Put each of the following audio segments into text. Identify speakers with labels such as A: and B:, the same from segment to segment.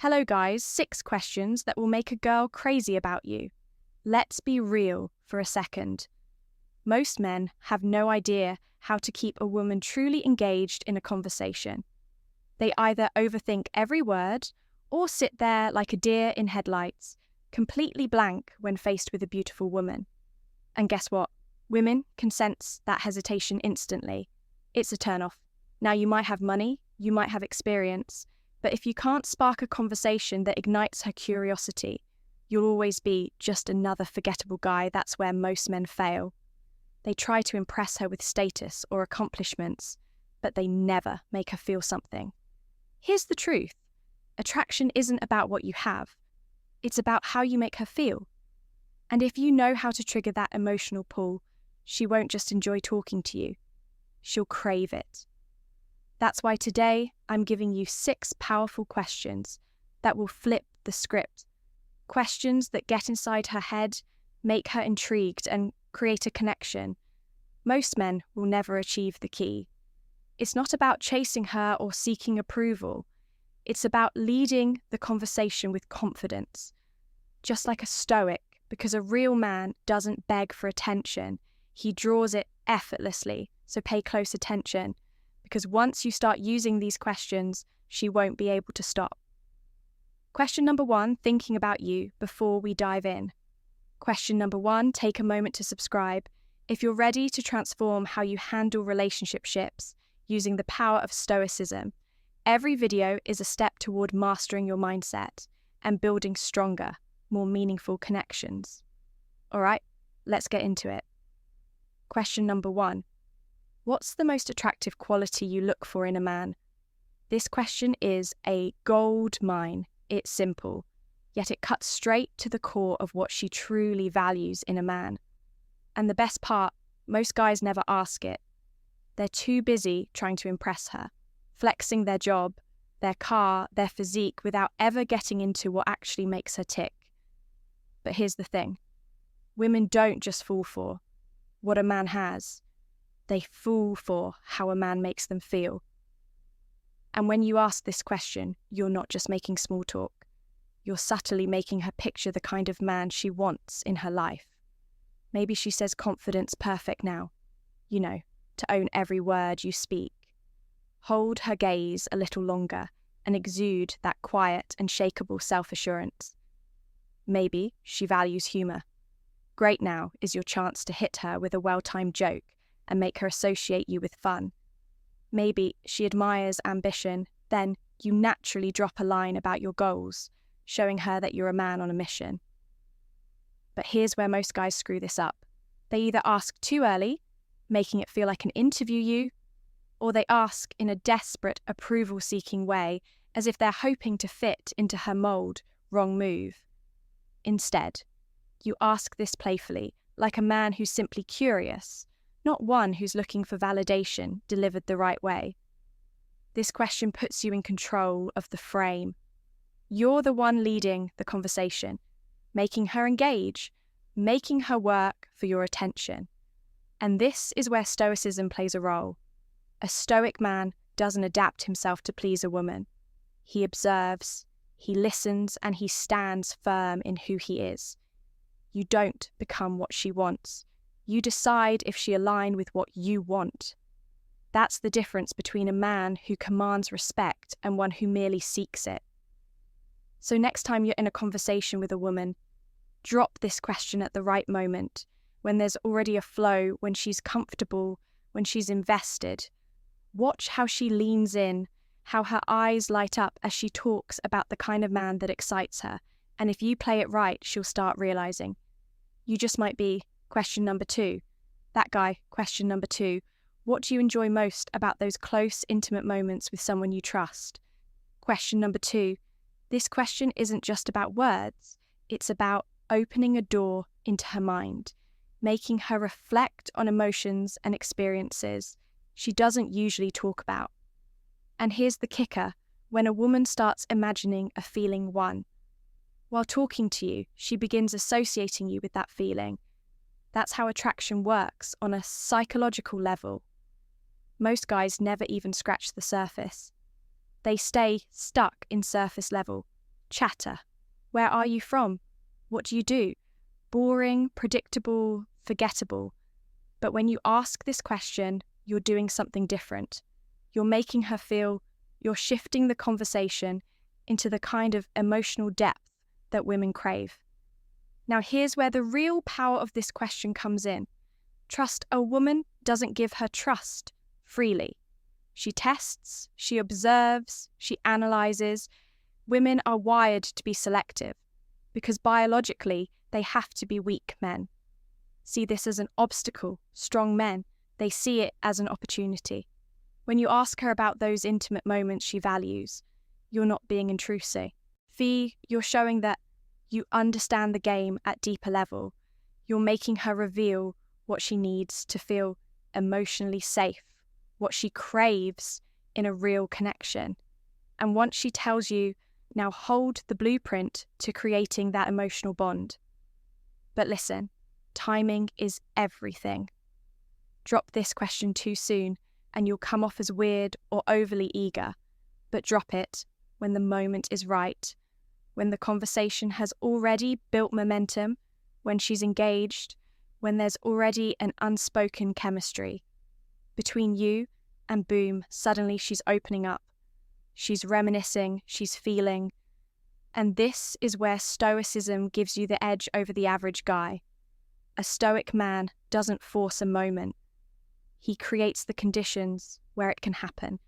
A: Hello guys, 6 questions that will make a girl crazy about you. Let's be real for a second. Most men have no idea how to keep a woman truly engaged in a conversation. They either overthink every word or sit there like a deer in headlights, completely blank when faced with a beautiful woman. And guess what? Women can sense that hesitation instantly. It's a turnoff. Now you might have money, you might have experience, but if you can't spark a conversation that ignites her curiosity, you'll always be just another forgettable guy. That's where most men fail. They try to impress her with status or accomplishments, but they never make her feel something. Here's the truth. Attraction isn't about what you have. It's about how you make her feel. And if you know how to trigger that emotional pull, she won't just enjoy talking to you. She'll crave it. That's why today I'm giving you 6 powerful questions that will flip the script. Questions that get inside her head, make her intrigued, and create a connection. Most men will never achieve the key. It's not about chasing her or seeking approval. It's about leading the conversation with confidence. Just like a Stoic, because a real man doesn't beg for attention. He draws it effortlessly, so pay close attention. Because once you start using these questions, she won't be able to stop. Question number 1, thinking about you before we dive in. Question number 1, take a moment to subscribe. If you're ready to transform how you handle relationships using the power of Stoicism, every video is a step toward mastering your mindset and building stronger, more meaningful connections. All right, let's get into it. Question number 1. What's the most attractive quality you look for in a man? This question is a gold mine. It's simple, yet it cuts straight to the core of what she truly values in a man. And the best part, most guys never ask it. They're too busy trying to impress her, flexing their job, their car, their physique without ever getting into what actually makes her tick. But here's the thing. Women don't just fall for what a man has. They fall for how a man makes them feel. And when you ask this question, you're not just making small talk. You're subtly making her picture the kind of man she wants in her life. Maybe she says confidence perfect now. You know, to own every word you speak. Hold her gaze a little longer and exude that quiet, unshakable self-assurance. Maybe she values humour. Great now is your chance to hit her with a well-timed joke and make her associate you with fun. Maybe she admires ambition, then you naturally drop a line about your goals, showing her that you're a man on a mission. But here's where most guys screw this up. They either ask too early, making it feel like an interview, or they ask in a desperate, approval-seeking way, as if they're hoping to fit into her mold. Wrong move. Instead, you ask this playfully, like a man who's simply curious, not one who's looking for validation delivered the right way. This question puts you in control of the frame. You're the one leading the conversation, making her engage, making her work for your attention. And this is where Stoicism plays a role. A Stoic man doesn't adapt himself to please a woman. He observes, he listens, and he stands firm in who he is. You don't become what she wants. You decide if she aligns with what you want. That's the difference between a man who commands respect and one who merely seeks it. So next time you're in a conversation with a woman, drop this question at the right moment, when there's already a flow, when she's comfortable, when she's invested. Watch how she leans in, how her eyes light up as she talks about the kind of man that excites her. And if you play it right, she'll start realizing. You just might be question number 2. That guy, question number 2. What do you enjoy most about those close, intimate moments with someone you trust? Question number 2. This question isn't just about words. It's about opening a door into her mind, making her reflect on emotions and experiences she doesn't usually talk about. And here's the kicker. When a woman starts imagining a feeling 1, while talking to you, she begins associating you with that feeling. That's how attraction works on a psychological level. Most guys never even scratch the surface. They stay stuck in surface level, Chatter. Where are you from? What do you do? Boring, predictable, forgettable. But when you ask this question, you're doing something different. You're making her feel, you're shifting the conversation into the kind of emotional depth that women crave. Now, here's where the real power of this question comes in. Trust a woman doesn't give her trust freely. She tests, she observes, she analyzes. Women are wired to be selective because biologically they have to be weak men. See this as an obstacle. Strong men, they see it as an opportunity. When you ask her about those intimate moments she values, you're not being intrusive. You're showing that you understand the game at deeper level. You're making her reveal what she needs to feel emotionally safe, what she craves in a real connection. And once she tells you, now hold the blueprint to creating that emotional bond. But listen, timing is everything. Drop this question too soon and you'll come off as weird or overly eager. But drop it when the moment is right, when the conversation has already built momentum, when she's engaged, when there's already an unspoken chemistry between you, and boom, suddenly she's opening up. She's reminiscing, she's feeling. And this is where Stoicism gives you the edge over the average guy. A Stoic man doesn't force a moment. He creates the conditions where it can happen.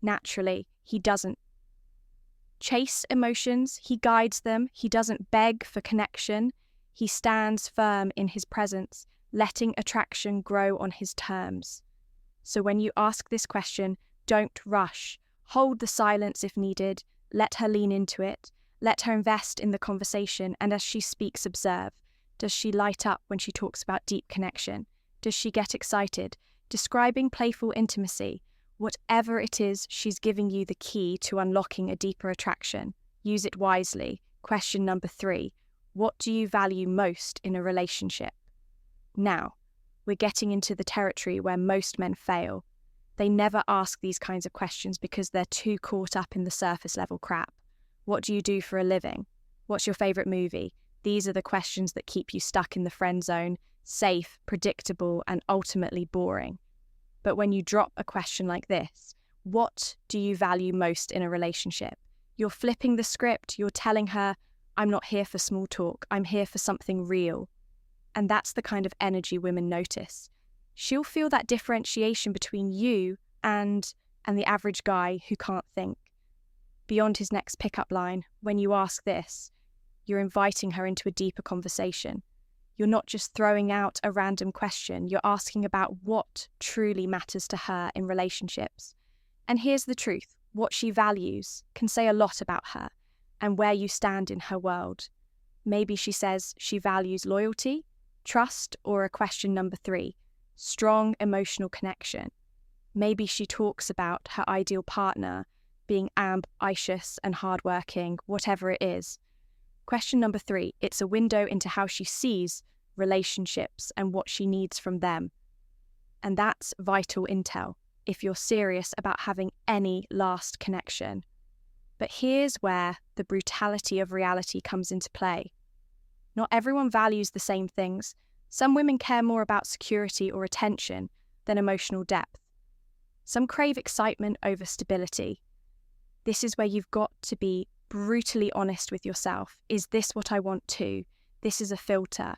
A: Naturally, he doesn't chase emotions, he guides them, he doesn't beg for connection. He stands firm in his presence, letting attraction grow on his terms. So when you ask this question, don't rush. Hold the silence if needed. Let her lean into it. Let her invest in the conversation, and as she speaks, observe. Does she light up when she talks about deep connection? Does she get excited? Describing playful intimacy. Whatever it is, she's giving you the key to unlocking a deeper attraction. Use it wisely. Question number 3. What do you value most in a relationship? Now, we're getting into the territory where most men fail. They never ask these kinds of questions because they're too caught up in the surface level crap. What do you do for a living? What's your favorite movie? These are the questions that keep you stuck in the friend zone, safe, predictable, and ultimately boring. But when you drop a question like this, what do you value most in a relationship? You're flipping the script. You're telling her, I'm not here for small talk. I'm here for something real. And that's the kind of energy women notice. She'll feel that differentiation between you and the average guy who can't think. Beyond his next pickup line, when you ask this, you're inviting her into a deeper conversation. You're not just throwing out a random question. You're asking about what truly matters to her in relationships. And here's the truth. What she values can say a lot about her and where you stand in her world. Maybe she says she values loyalty, trust, or a question number 3, strong emotional connection. Maybe she talks about her ideal partner being ambitious and hardworking, whatever it is. Question number 3, it's a window into how she sees relationships and what she needs from them. And that's vital intel if you're serious about having any last connection. But here's where the brutality of reality comes into play. Not everyone values the same things. Some women care more about security or attention than emotional depth. Some crave excitement over stability. This is where you've got to be brutally honest with yourself. Is this what I want too? This is a filter.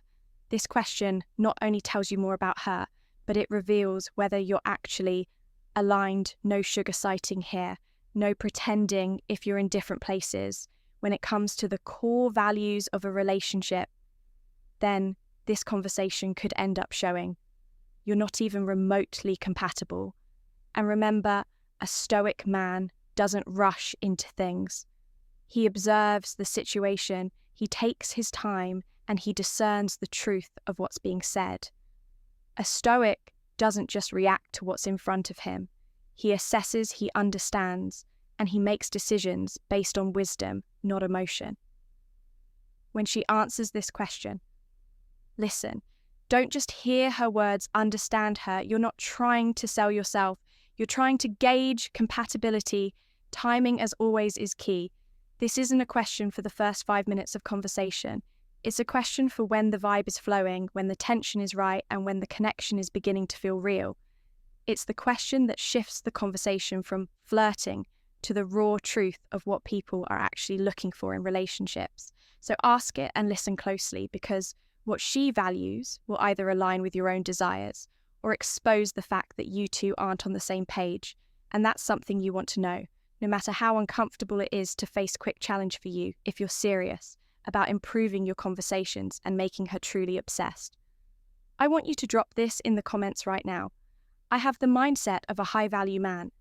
A: This question not only tells you more about her, but it reveals whether you're actually aligned. No sugar sighting here. No pretending if you're in different places. When it comes to the core values of a relationship, then this conversation could end up showing you're not even remotely compatible. And remember, a Stoic man doesn't rush into things. He observes the situation, he takes his time, and he discerns the truth of what's being said. A Stoic doesn't just react to what's in front of him. He assesses, he understands, and he makes decisions based on wisdom, not emotion. When she answers this question, listen. Don't just hear her words, understand her. You're not trying to sell yourself. You're trying to gauge compatibility. Timing, as always, is key. This isn't a question for the first 5 minutes of conversation. It's a question for when the vibe is flowing, when the tension is right, and when the connection is beginning to feel real. It's the question that shifts the conversation from flirting to the raw truth of what people are actually looking for in relationships. So ask it and listen closely, because what she values will either align with your own desires or expose the fact that you two aren't on the same page. And that's something you want to know, no matter how uncomfortable it is to face quick challenge for you if you're serious about improving your conversations and making her truly obsessed. I want you to drop this in the comments right now. I have the mindset of a high-value man.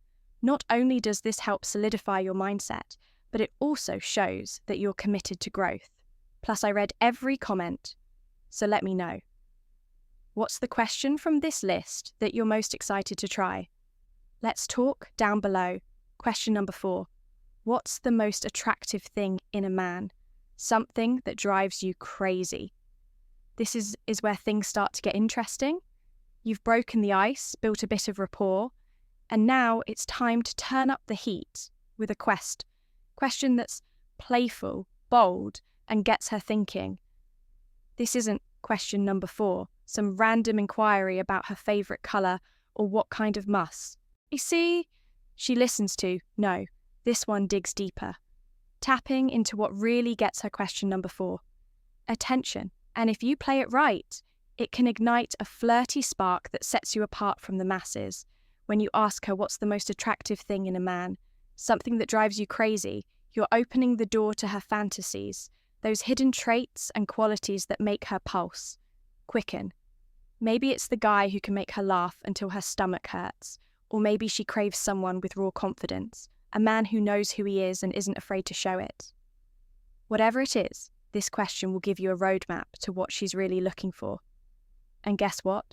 A: Not only does this help solidify your mindset, but it also shows that you're committed to growth. Plus, I read every comment, so let me know. What's the question from this list that you're most excited to try? Let's talk down below. Question number 4. What's the most attractive thing in a man? Something that drives you crazy. This is where things start to get interesting. You've broken the ice, built a bit of rapport, and now it's time to turn up the heat with a question that's playful, bold, and gets her thinking. This isn't question number 4, some random inquiry about her favourite colour or what kind of muss. You see, she listens to. No, this one digs deeper, tapping into what really gets her question number 4. Attention. And if you play it right, it can ignite a flirty spark that sets you apart from the masses. When you ask her what's the most attractive thing in a man, something that drives you crazy, you're opening the door to her fantasies, those hidden traits and qualities that make her pulse quicken. Maybe it's the guy who can make her laugh until her stomach hurts, or maybe she craves someone with raw confidence, a man who knows who he is and isn't afraid to show it. Whatever it is, this question will give you a roadmap to what she's really looking for. And guess what?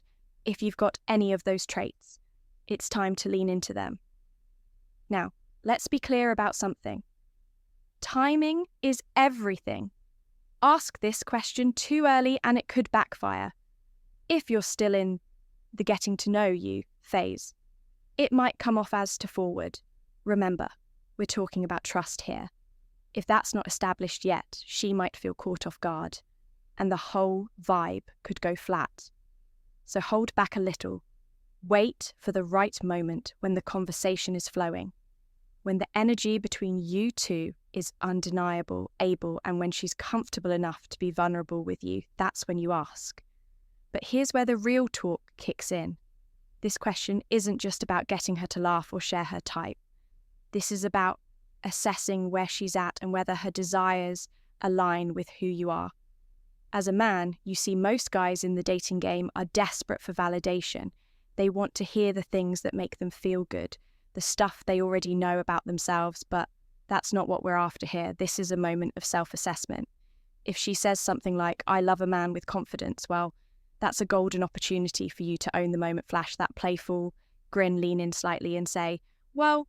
A: If you've got any of those traits, it's time to lean into them. Now, let's be clear about something. Timing is everything. Ask this question too early and it could backfire. If you're still in the getting to know you phase, it might come off as too forward. Remember, we're talking about trust here. If that's not established yet, she might feel caught off guard, and the whole vibe could go flat. So hold back a little. Wait for the right moment when the conversation is flowing, when the energy between you two is undeniable, and when she's comfortable enough to be vulnerable with you. That's when you ask. But here's where the real talk kicks in. This question isn't just about getting her to laugh or share her type. This is about assessing where she's at and whether her desires align with who you are. As a man, you see most guys in the dating game are desperate for validation. They want to hear the things that make them feel good, the stuff they already know about themselves, but that's not what we're after here. This is a moment of self-assessment. If she says something like, "I love a man with confidence," well, that's a golden opportunity for you to own the moment, flash that playful grin, lean in slightly and say, "Well,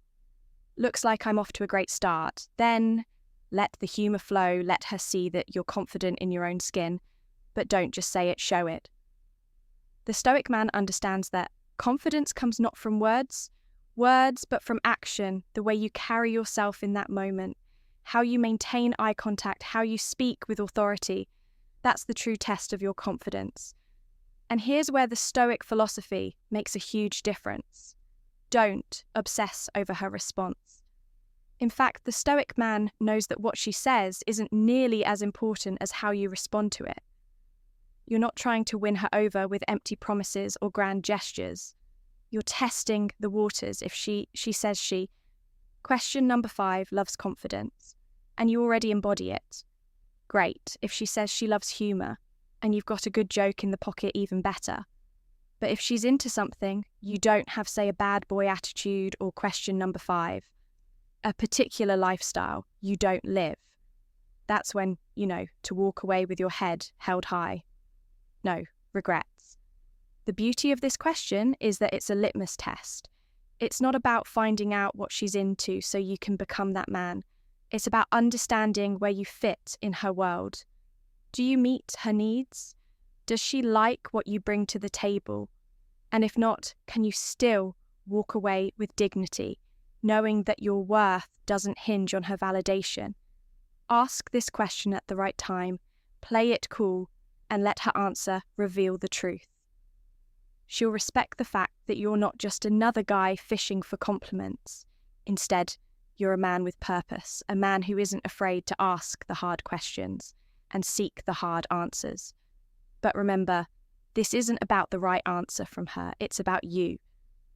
A: looks like I'm off to a great start." Then let the humour flow, let her see that you're confident in your own skin, but don't just say it, show it. The Stoic man understands that confidence comes not from words, but from action, the way you carry yourself in that moment, how you maintain eye contact, how you speak with authority. That's the true test of your confidence. And here's where the Stoic philosophy makes a huge difference. Don't obsess over her response. In fact, the Stoic man knows that what she says isn't nearly as important as how you respond to it. You're not trying to win her over with empty promises or grand gestures. You're testing the waters. If she says she, question number 5, loves confidence, and you already embody it, great. If she says she loves humour, and you've got a good joke in the pocket, even better. But if she's into something, you don't have, say, a bad boy attitude, or question number 5, a particular lifestyle you don't live. That's when, to walk away with your head held high. No regrets. The beauty of this question is that it's a litmus test. It's not about finding out what she's into so you can become that man. It's about understanding where you fit in her world. Do you meet her needs? Does she like what you bring to the table? And if not, can you still walk away with dignity, knowing that your worth doesn't hinge on her validation? Ask this question at the right time, play it cool, and let her answer reveal the truth. She'll respect the fact that you're not just another guy fishing for compliments. Instead, you're a man with purpose, a man who isn't afraid to ask the hard questions and seek the hard answers. But remember, this isn't about the right answer from her, it's about you,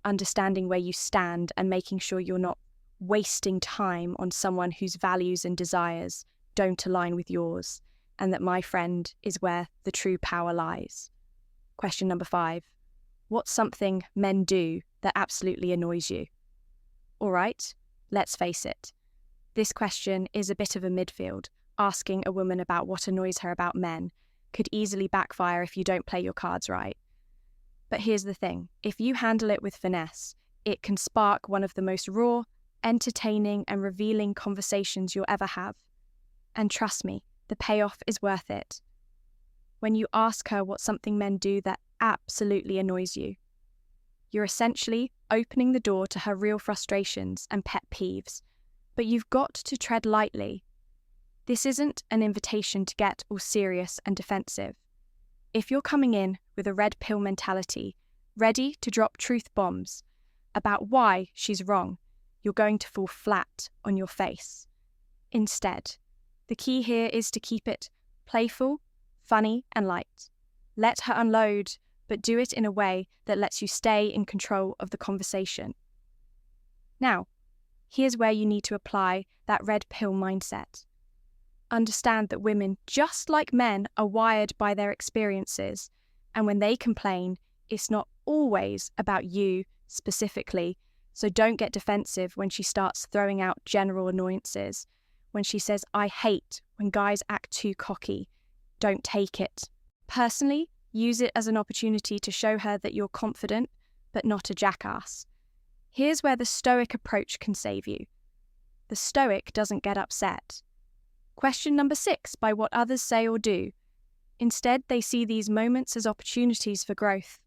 A: understanding where you stand and making sure you're not wasting time on someone whose values and desires don't align with yours, and that, my friend, is where the true power lies. Question number 5. What's something men do that absolutely annoys you? All right, let's face it. This question is a bit of a midfield. Asking a woman about what annoys her about men could easily backfire if you don't play your cards right. But here's the thing. If you handle it with finesse, it can spark one of the most raw, entertaining, and revealing conversations you'll ever have. And trust me, the payoff is worth it. When you ask her what something men do that absolutely annoys you, you're essentially opening the door to her real frustrations and pet peeves, but you've got to tread lightly. This isn't an invitation to get all serious and defensive. If you're coming in with a red pill mentality, ready to drop truth bombs about why she's wrong, you're going to fall flat on your face. Instead, the key here is to keep it playful, funny, and light. Let her unload, but do it in a way that lets you stay in control of the conversation. Now, here's where you need to apply that red pill mindset. Understand that women, just like men, are wired by their experiences, and when they complain, it's not always about you specifically, so don't get defensive when she starts throwing out general annoyances. When she says, "I hate when guys act too cocky," don't take it. Personally, use it as an opportunity to show her that you're confident, but not a jackass. Here's where the Stoic approach can save you. The Stoic doesn't get upset. Question number 6 by what others say or do. Instead, they see these moments as opportunities for growth.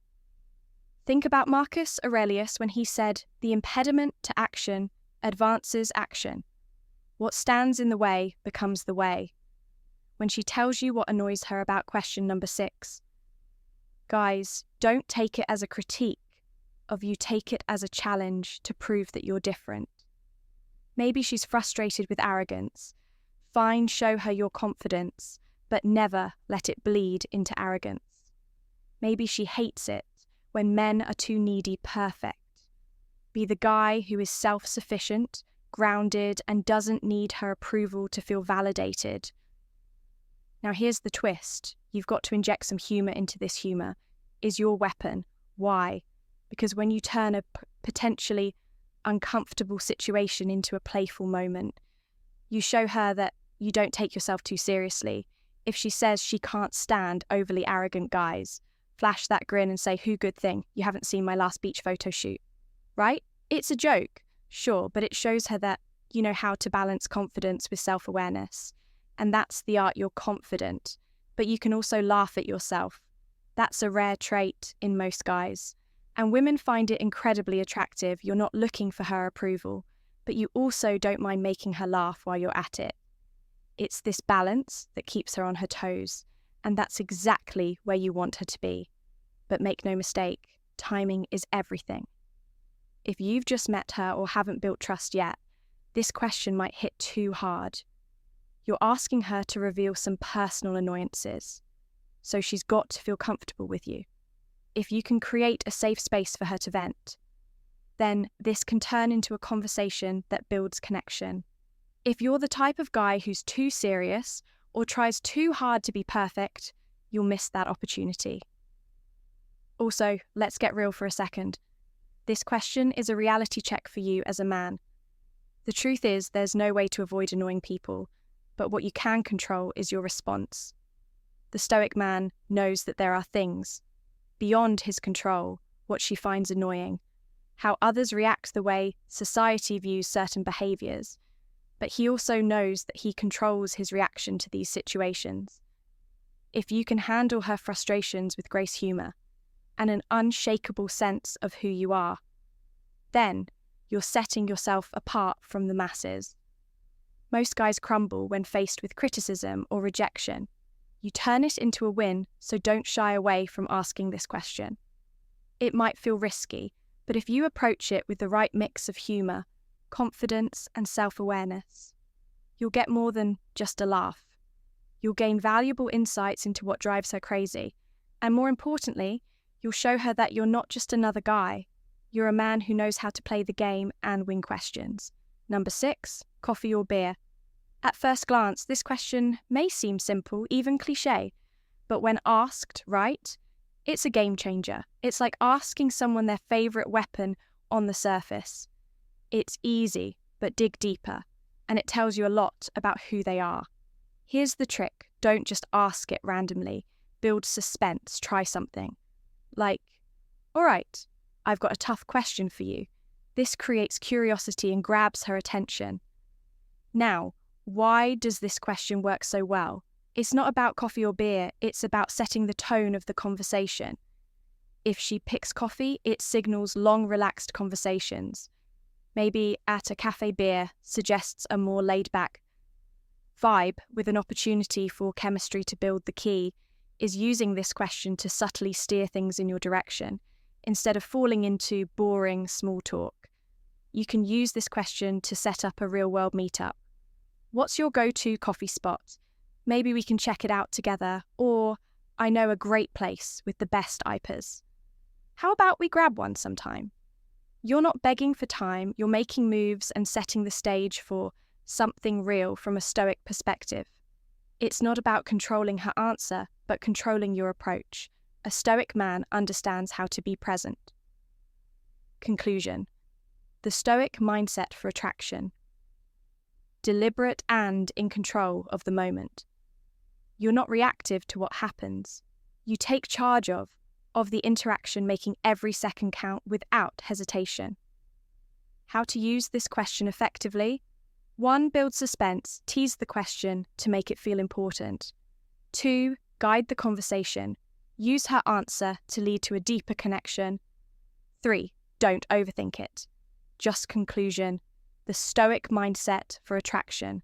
A: Think about Marcus Aurelius when he said, "The impediment to action advances action. What stands in the way becomes the way." When she tells you what annoys her about question number 6, guys, don't take it as a critique of you, take it as a challenge to prove that you're different. Maybe she's frustrated with arrogance. Fine, show her your confidence, but never let it bleed into arrogance. Maybe she hates it when men are too needy perfect. Be the guy who is self-sufficient, grounded, and doesn't need her approval to feel validated. Now here's the twist. You've got to inject some humour into this humour. Is your weapon. Why? Because when you turn a potentially uncomfortable situation into a playful moment, you show her that you don't take yourself too seriously. If she says she can't stand overly arrogant guys, flash that grin and say, "Who good thing, you haven't seen my last beach photo shoot." Right? It's a joke, sure, but it shows her that you know how to balance confidence with self-awareness. And that's the art. You're confident, but you can also laugh at yourself. That's a rare trait in most guys. And women find it incredibly attractive. You're not looking for her approval, but you also don't mind making her laugh while you're at it. It's this balance that keeps her on her toes, and that's exactly where you want her to be. But make no mistake, timing is everything. If you've just met her or haven't built trust yet, this question might hit too hard. You're asking her to reveal some personal annoyances, so she's got to feel comfortable with you. If you can create a safe space for her to vent, then this can turn into a conversation that builds connection. If you're the type of guy who's too serious or tries too hard to be perfect, you'll miss that opportunity. Also, let's get real for a second. This question is a reality check for you as a man. The truth is, there's no way to avoid annoying people, but what you can control is your response. The Stoic man knows that there are things beyond his control, what she finds annoying, how others react, the way society views certain behaviours, but he also knows that he controls his reaction to these situations. If you can handle her frustrations with grace, humour, and an unshakable sense of who you are, then you're setting yourself apart from the masses. Most guys crumble when faced with criticism or rejection. You turn it into a win, so don't shy away from asking this question. It might feel risky, but if you approach it with the right mix of humor, confidence, and self-awareness, you'll get more than just a laugh. You'll gain valuable insights into what drives her crazy, and more importantly, you'll show her that you're not just another guy. You're a man who knows how to play the game and win questions. Number 6, coffee or beer? At first glance, this question may seem simple, even cliché, but when asked right, it's a game changer. It's like asking someone their favorite weapon on the surface. It's easy, but dig deeper, and it tells you a lot about who they are. Here's the trick. Don't just ask it randomly. Build suspense. Try something. Like, all right, I've got a tough question for you. This creates curiosity and grabs her attention. Now, why does this question work so well? It's not about coffee or beer, it's about setting the tone of the conversation. If she picks coffee, it signals long, relaxed conversations. Maybe at a cafe, beer suggests a more laid-back vibe with an opportunity for chemistry to build. The key is using this question to subtly steer things in your direction, instead of falling into boring small talk. You can use this question to set up a real-world meetup. What's your go-to coffee spot? Maybe we can check it out together, or I know a great place with the best IPAs. How about we grab one sometime? You're not begging for time, you're making moves and setting the stage for something real from a Stoic perspective. It's not about controlling her answer, but controlling your approach. A Stoic man understands how to be present. Conclusion. The Stoic mindset for attraction. Deliberate and in control of the moment. You're not reactive to what happens. You take charge of the interaction, making every second count without hesitation. How to use this question effectively? 1. Build suspense. Tease the question to make it feel important. 2. Guide the conversation. Use her answer to lead to a deeper connection. 3. Don't overthink it. Just conclusion. The Stoic mindset for attraction.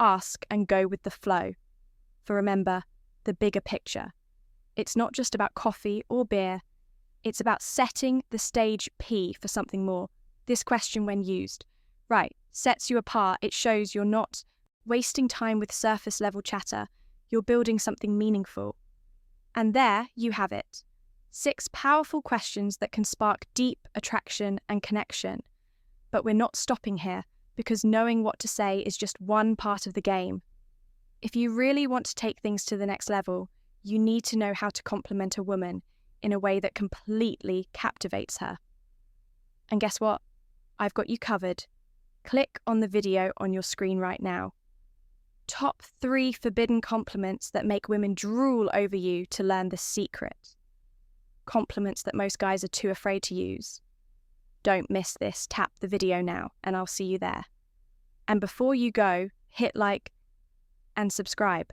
A: Ask and go with the flow. For remember, the bigger picture. It's not just about coffee or beer. It's about setting the stage P for something more. This question, when used right, sets you apart. It shows you're not wasting time with surface level chatter. You're building something meaningful. And there you have it. 6 powerful questions that can spark deep attraction and connection. But we're not stopping here, because knowing what to say is just one part of the game. If you really want to take things to the next level, you need to know how to compliment a woman in a way that completely captivates her. And guess what? I've got you covered. Click on the video on your screen right now. Top 3 forbidden compliments that make women drool over you to learn the secret. Compliments that most guys are too afraid to use. Don't miss this. Tap the video now, and I'll see you there. And before you go, hit like and subscribe.